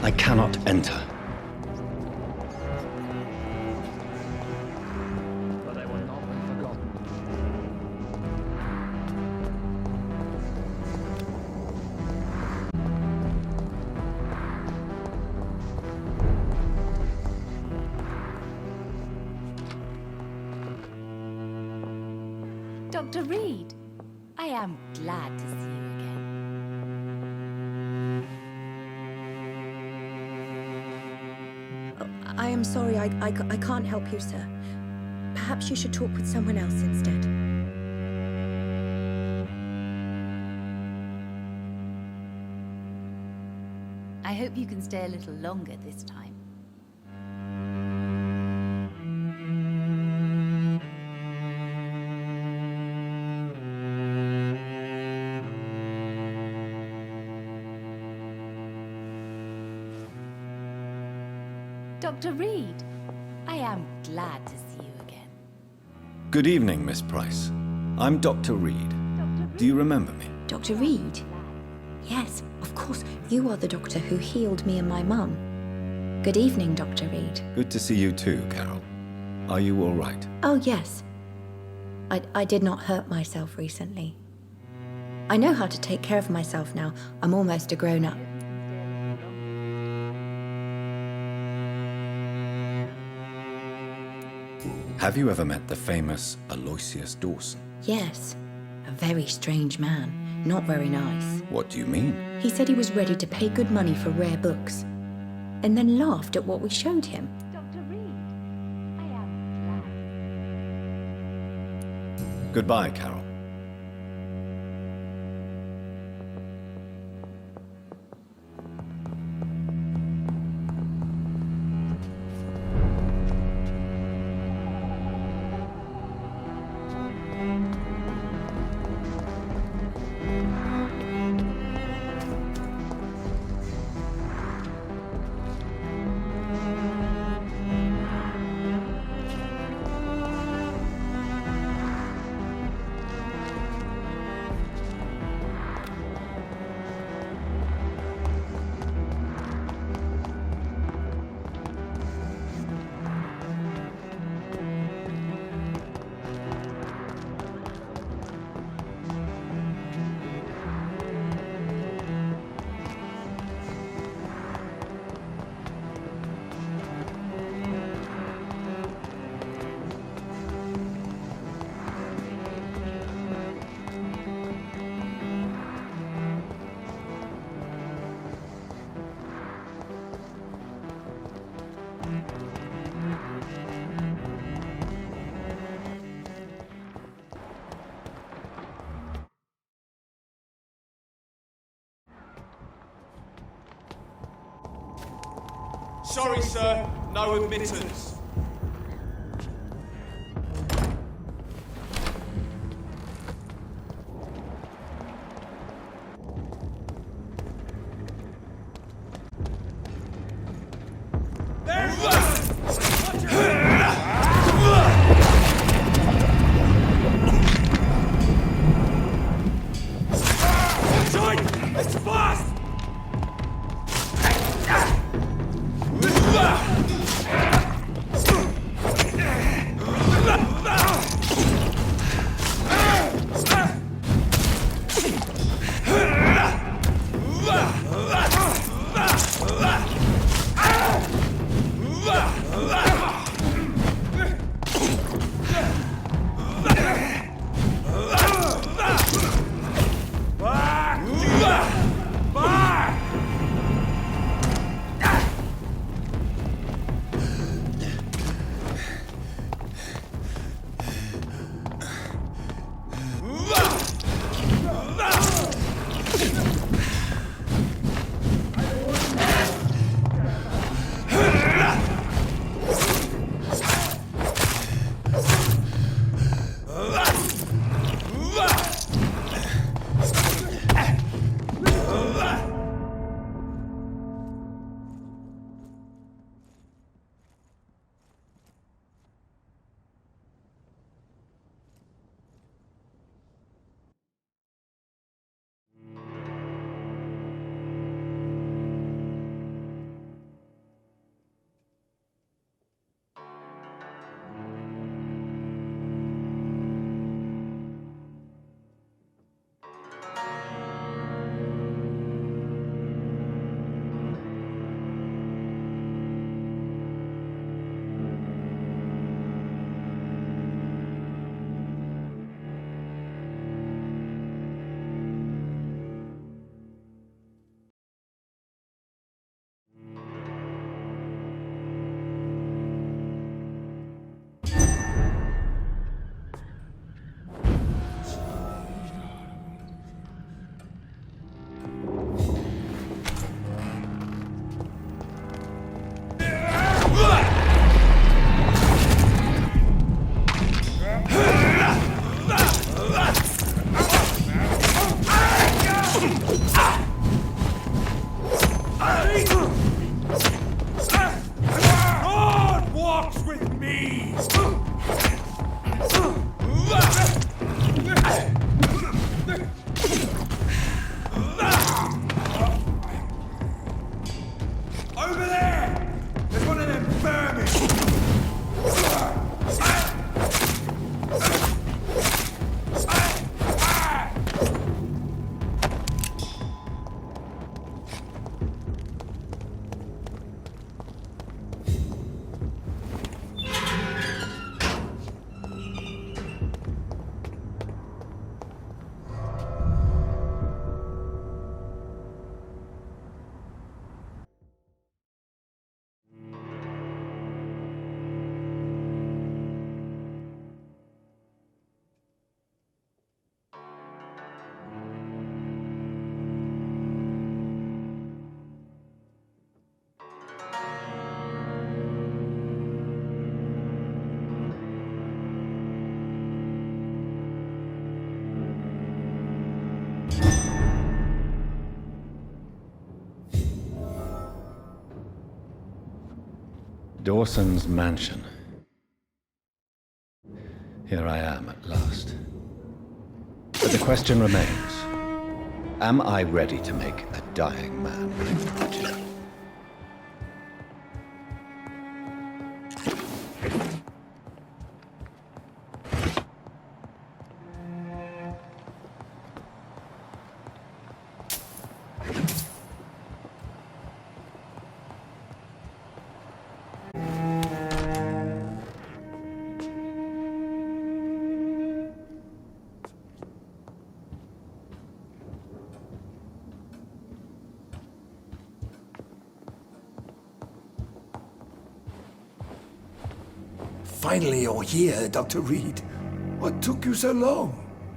I cannot enter. But I will not be forgotten. Dr. Reed, I am glad to see you again. I am sorry, I can't help you, sir. Perhaps you should talk with someone else instead. I hope you can stay a little longer this time. Dr. Reed, I am glad to see you again. Good evening, Miss Price. I'm Dr. Reed. Do you remember me? Dr. Reed? Yes, of course. You are the doctor who healed me and my mum. Good evening, Dr. Reed. Good to see you too, Carol. Are you all right? Oh, yes. I did not hurt myself recently. I know how to take care of myself now. I'm almost a grown-up. Have you ever met the famous Aloysius Dawson? Yes. A very strange man. Not very nice. What do you mean? He said he was ready to pay good money for rare books, and then laughed at what we showed him. Dr. Reed, I am glad. Goodbye, Carol. Sorry, sir. No admittance. It's fast! Back! Dawson's mansion. Here I am at last. But the question remains, am I ready to make a dying man legit? Finally, you're here, Dr. Reed. What took you so long?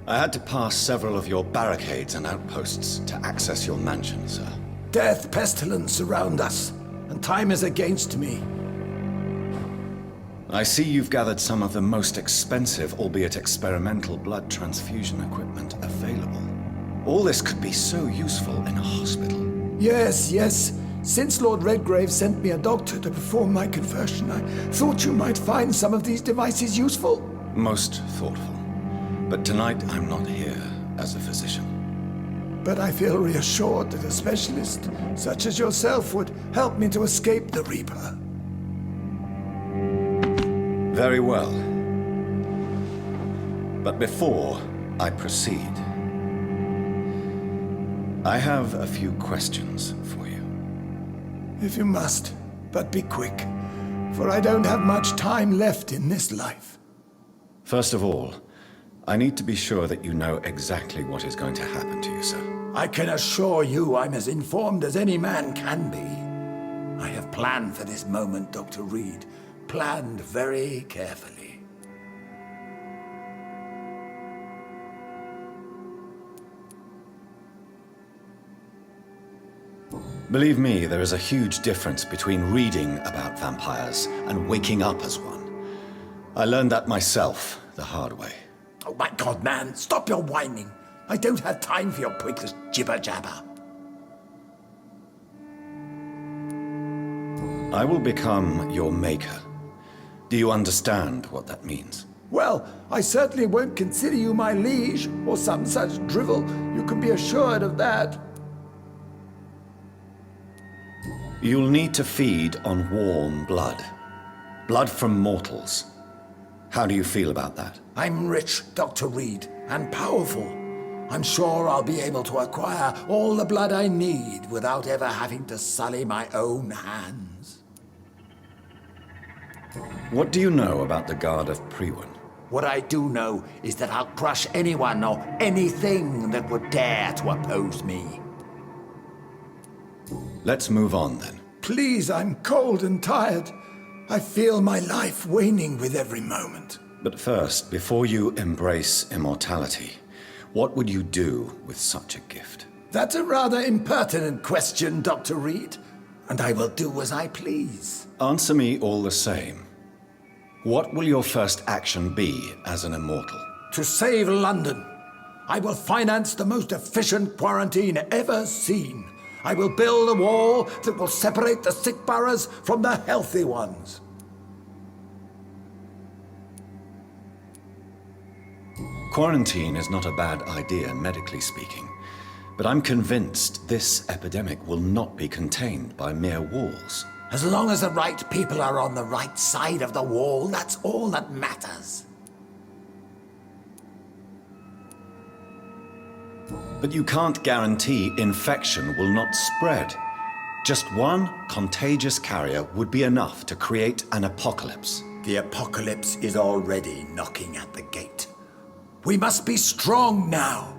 I had to pass several of your barricades and outposts to access your mansion, sir. Death, pestilence surround us, and time is against me. I see you've gathered some of the most expensive, albeit experimental, blood transfusion equipment available. All this could be so useful in a hospital. Yes. Since Lord Redgrave sent me a doctor to perform my conversion, I thought you might find some of these devices useful. Most thoughtful. But tonight I'm not here as a physician. But I feel reassured that a specialist such as yourself would help me to escape the Reaper. Very well. But before I proceed, I have a few questions for you. If you must, but be quick, for I don't have much time left in this life. First of all, I need to be sure that you know exactly what is going to happen to you, sir. I can assure you I'm as informed as any man can be. I have planned for this moment, Dr. Reed. Planned very carefully. Believe me, there is a huge difference between reading about vampires and waking up as one. I learned that myself the hard way. Oh my God, man, stop your whining. I don't have time for your pointless jibber-jabber. I will become your maker. Do you understand what that means? Well, I certainly won't consider you my liege or some such drivel. You can be assured of that. You'll need to feed on warm blood. Blood from mortals. How do you feel about that? I'm rich, Dr. Reed, and powerful. I'm sure I'll be able to acquire all the blood I need without ever having to sully my own hands. What do you know about the Guard of Priwen? What I do know is that I'll crush anyone or anything that would dare to oppose me. Let's move on then. Please, I'm cold and tired. I feel my life waning with every moment. But first, before you embrace immortality, what would you do with such a gift? That's a rather impertinent question, Dr. Reed, and I will do as I please. Answer me all the same. What will your first action be as an immortal? To save London, I will finance the most efficient quarantine ever seen. I will build a wall that will separate the sick boroughs from the healthy ones. Quarantine is not a bad idea, medically speaking. But I'm convinced this epidemic will not be contained by mere walls. As long as the right people are on the right side of the wall, that's all that matters. But you can't guarantee infection will not spread. Just one contagious carrier would be enough to create an apocalypse. The apocalypse is already knocking at the gate. We must be strong now.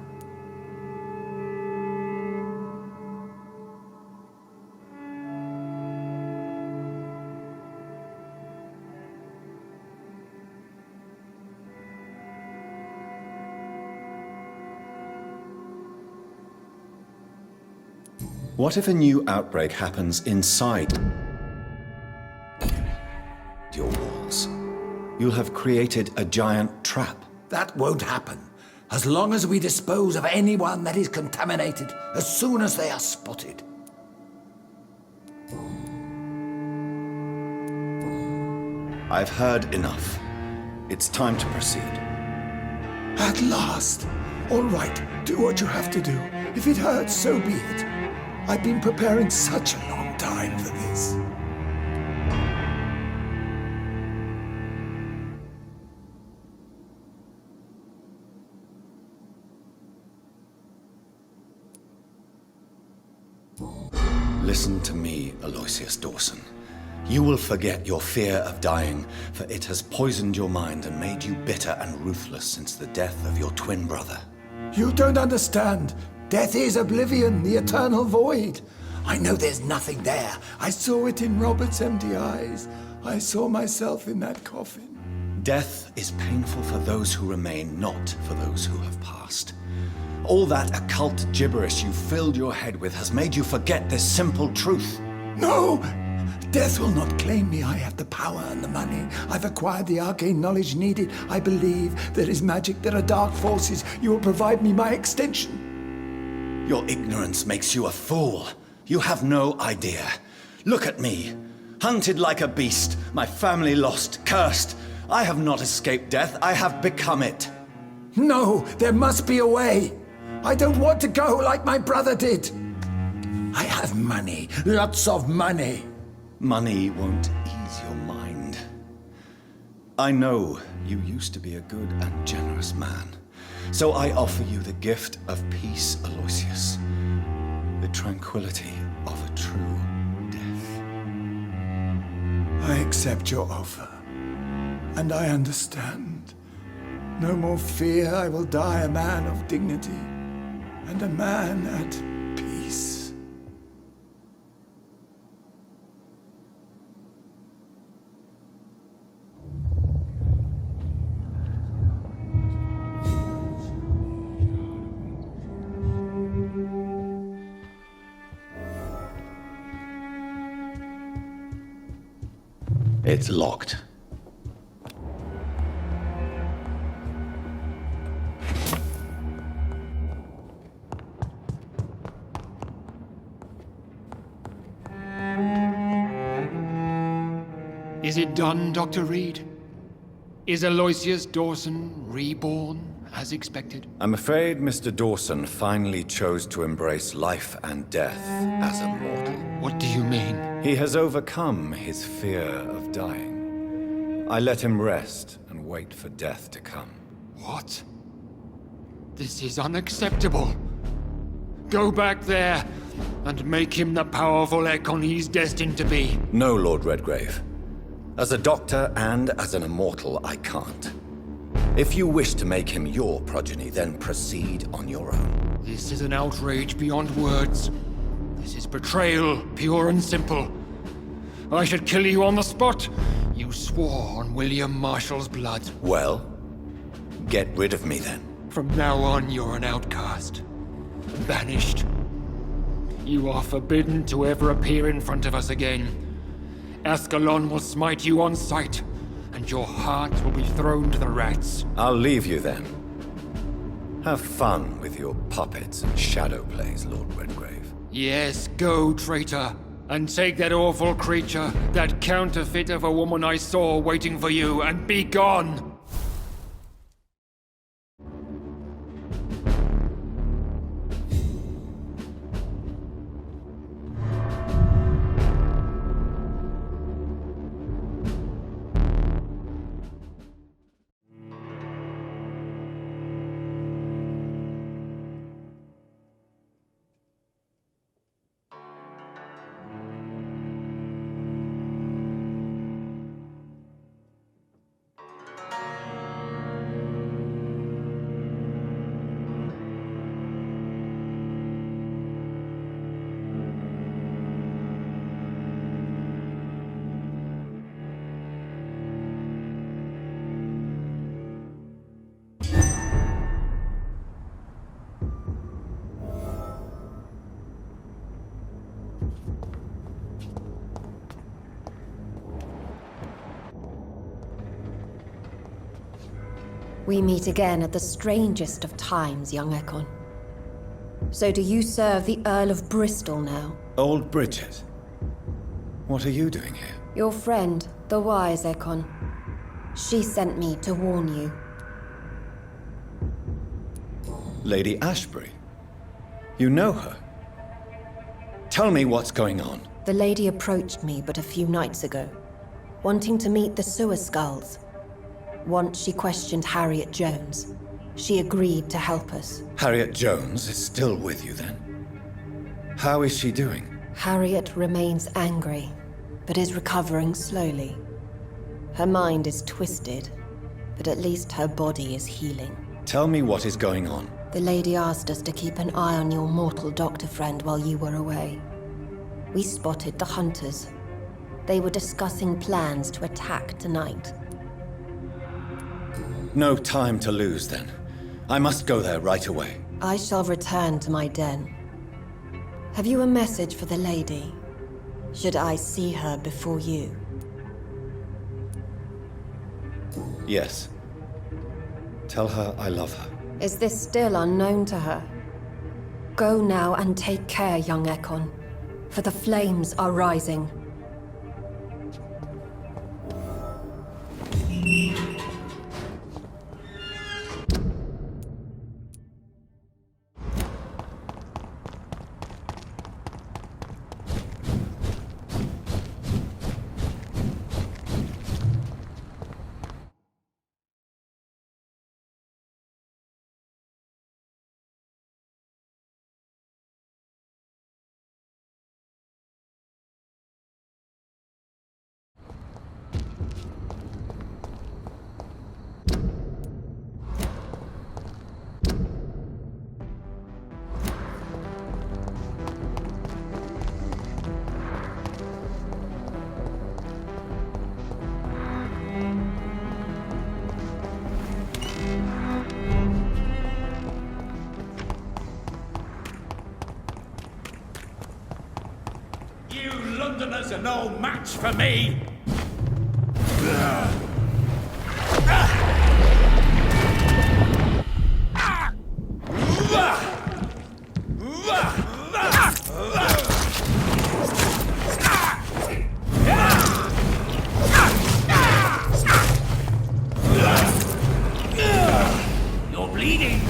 What if a new outbreak happens inside your walls? You'll have created a giant trap. That won't happen. As long as we dispose of anyone that is contaminated as soon as they are spotted. I've heard enough. It's time to proceed. At last. All right, do what you have to do. If it hurts, so be it. I've been preparing such a long time for this. Listen to me, Aloysius Dawson. You will forget your fear of dying, for it has poisoned your mind and made you bitter and ruthless since the death of your twin brother. You don't understand. Death is oblivion, the eternal void. I know there's nothing there. I saw it in Robert's empty eyes. I saw myself in that coffin. Death is painful for those who remain, not for those who have passed. All that occult gibberish you filled your head with has made you forget this simple truth. No! Death will not claim me. I have the power and the money. I've acquired the arcane knowledge needed. I believe there is magic, there are dark forces. You will provide me my extension. Your ignorance makes you a fool. You have no idea. Look at me. Hunted like a beast, my family lost, cursed. I have not escaped death, I have become it. No, there must be a way. I don't want to go like my brother did. I have money, lots of money. Money won't ease your mind. I know you used to be a good and generous man. So I offer you the gift of peace, Aloysius. The tranquility of a true death. I accept your offer. And I understand. No more fear, I will die a man of dignity. And a man at peace. It's locked. Is it done, Dr. Reed? Is Aloysius Dawson reborn, as expected? I'm afraid Mr. Dawson finally chose to embrace life and death as a mortal. What do you mean? He has overcome his fear of dying. I let him rest and wait for death to come. What? This is unacceptable. Go back there and make him the powerful Ekon he's destined to be. No, Lord Redgrave. As a doctor and as an immortal, I can't. If you wish to make him your progeny, then proceed on your own. This is an outrage beyond words. This is betrayal, pure and simple. I should kill you on the spot. You swore on William Marshall's blood. Well, get rid of me then. From now on, you're an outcast. Banished. You are forbidden to ever appear in front of us again. Ascalon will smite you on sight, and your heart will be thrown to the rats. I'll leave you then. Have fun with your puppets and shadow plays, Lord Redgrave. Yes, go, traitor, and take that awful creature, that counterfeit of a woman I saw waiting for you, and be gone! We meet again at the strangest of times, young Ekon. So do you serve the Earl of Bristol now? Old Bridget, what are you doing here? Your friend, the wise Ekon. She sent me to warn you. Lady Ashbury? You know her? Tell me what's going on. The lady approached me but a few nights ago, wanting to meet the sewer skulls. Once she questioned Harriet Jones. She agreed to help us. Harriet Jones is still with you then? How is she doing? Harriet remains angry, but is recovering slowly. Her mind is twisted, but at least her body is healing. Tell me what is going on. The lady asked us to keep an eye on your mortal doctor friend while you were away. We spotted the hunters. They were discussing plans to attack tonight. No time to lose then. I must go there right away. I shall return to my den. Have you a message for the lady? Should I see her before you? Yes. Tell her I love her. Is this still unknown to her? Go now and take care, young Ekon, for the flames are rising. Londoners are no match for me! You're bleeding!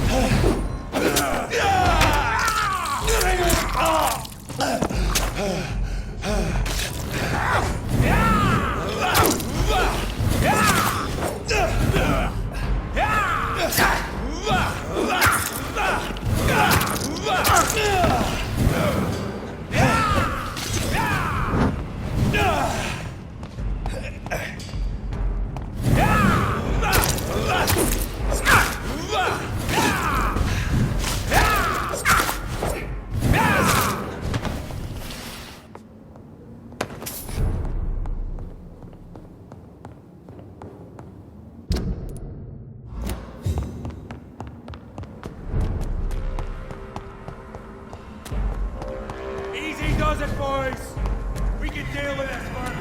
Easy does it, boys! We can deal with this one!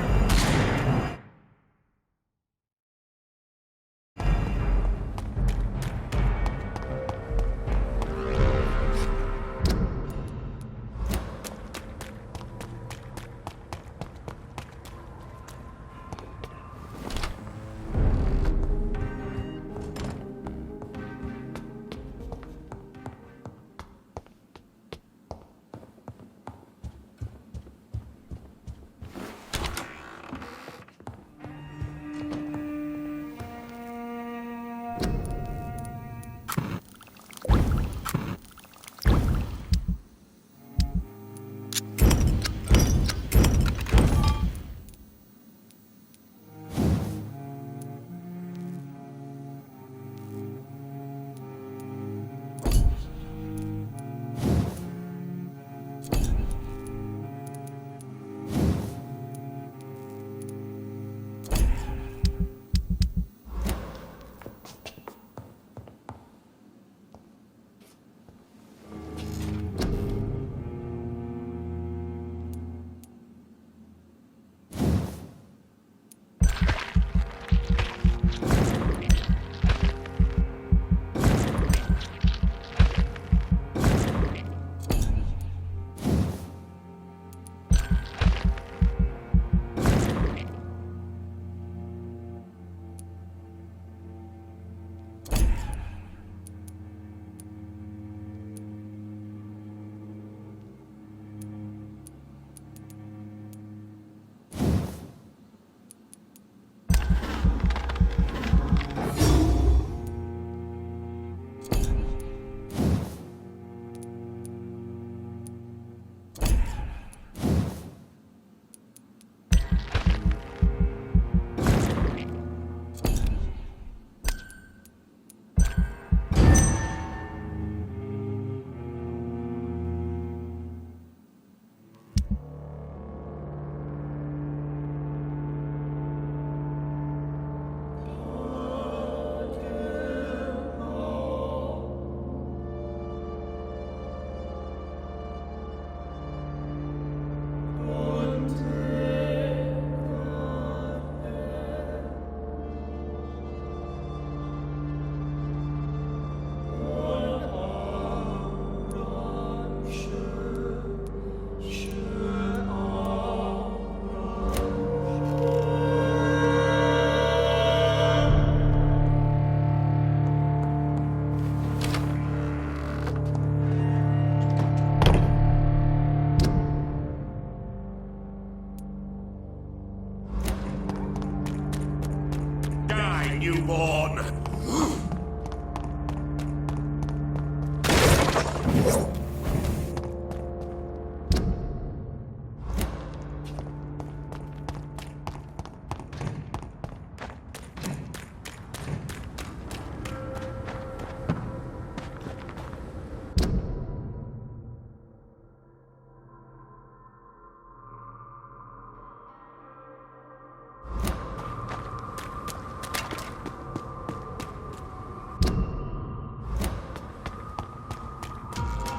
Dragonborn!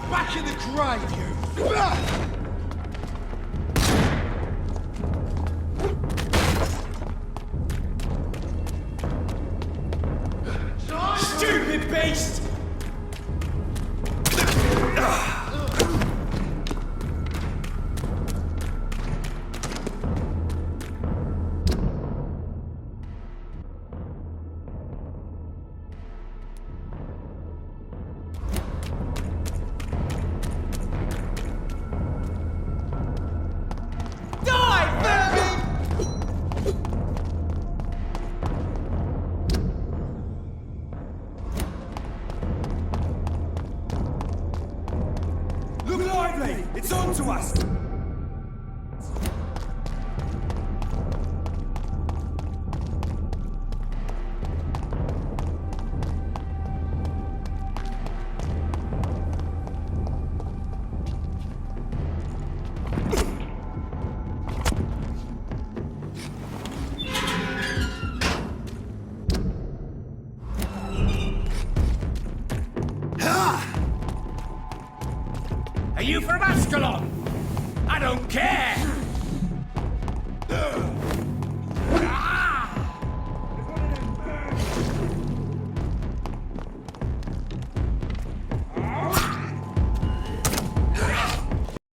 Back in the grave, you! Stupid beast! Look lively! It's on to us! Are you from Ascalon? I don't care!